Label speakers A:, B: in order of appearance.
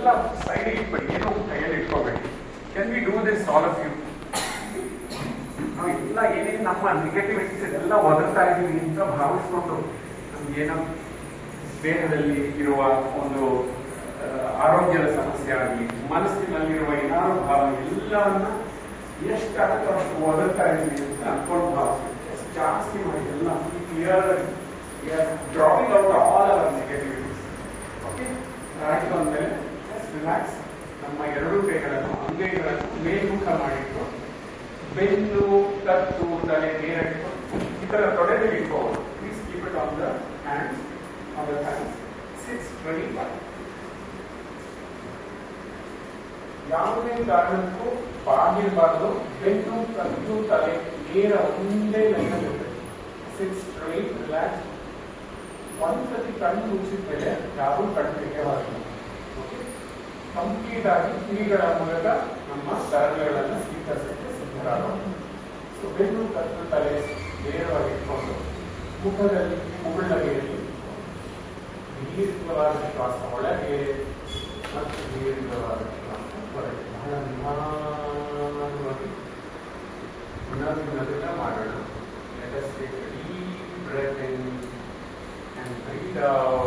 A: ಎಲ್ಲ ಸೈಡ್ ಇಟ್ಬಿಡಿ, ಏನೋ ಕೈಯಲ್ಲಿ ಇಟ್ಕೋಬೇಡಿ. Can we do this all of you? ನಾವು ಎಲ್ಲ ಏನೇನು ನಮ್ಮ ನೆಗೆಟಿವಿಟೀಸ್ ಎಲ್ಲ ಒದರ್ತಾ ಇದ್ದೀವಿ ಅಂತ ಭಾವಿಸ್ಕೊಂಡು ನಮ್ಗೇನೋ ದೇಹದಲ್ಲಿ ಇರುವ ಒಂದು ಆರೋಗ್ಯದ ಸಮಸ್ಯೆ ಆಗಲಿ, ಮನಸ್ಸಿನಲ್ಲಿರುವ ಏನಾದ್ರು ಭಾವ ಎಲ್ಲವನ್ನ ಎಷ್ಟಾಗುತ್ತೋ ಅಷ್ಟು ಒದರ್ತಾ ಇದ್ದೀವಿ ಅಂತ ಅನ್ಕೊಂಡು ಭಾವಿಸ್ತೀವಿ. ಜಾಸ್ತಿ ಮಾಡಿ ಎಲ್ಲ clear dropping out all our negativities. Okay, ಆಯ್ತು ಅಂದಮೇಲೆ ರಿಲ್ಯಾಕ್ಸ್. ನಮ್ಮ ಎರಡೂ ಕೈಗಳನ್ನು ಅಂಗೈಗಳನ್ನು ಮೇಲ್ಮುಖ ಮಾಡಿಟ್ಟು ಬೆನ್ನು, ಕತ್ತು, ತಲೆ ನೇರಟ್ಟು ಈ ತರ ತೊಡೆದಲ್ಲಿ ಇಟ್ಕೋಬಹುದು. Please keep it on the hands. On the hands, 6:25. ಯಾವುದೇ ಕಾರಣಕ್ಕೂ ಬಾಗಿರಬಾರ್ದು. ಬೆನ್ನು, ಕತ್ತು, ತಲೆ ನೇರ ಒಂದೇ ಲೈನಲ್ಲಿ ಇರಬೇಕು. 6 ರಿಲ್ಯಾಕ್ಸ್. ಒಂದ್ಸತಿ ಕಣ್ಣು ಮುಚ್ಚಿದ ಮೇಲೆ ಯಾರೂ ಕಣ್ಣು ತೆಗೆಯಬಾರದು. ಓಕೆ, ಕಂಪ್ಲೀಟ್ ಆಗಿ ಕಿವಿಗಳ ಮೂಲಕ ನಮ್ಮ ತರಂಗಗಳನ್ನು ಸ್ವೀಕರಿಸಲಿಕ್ಕೆ ಸಿದ್ಧರಾಗಬಹುದು. ಸೊ ಬೆನ್ನು, ಕತ್ತು, ತಲೆ ನೇರವಾಗಿ ಇಟ್ಕೊಂಡು ಮುಖದಲ್ಲಿ ಮುಗುಳ್ನಗೆಯಲ್ಲಿ ದೀರ್ಘವಾದ ಶ್ವಾಸ ಒಳಗೆ ಮತ್ತು ದೀರ್ಘವಾದ ಶ್ವಾಸ ಹೊರಗೆ. ಬಹಳ ನಿಧಾನವಾಗಿ ನಗುನಗುತ್ತಾ ಮಾಡೋಣ. Let us take a deep breath in and breathe out.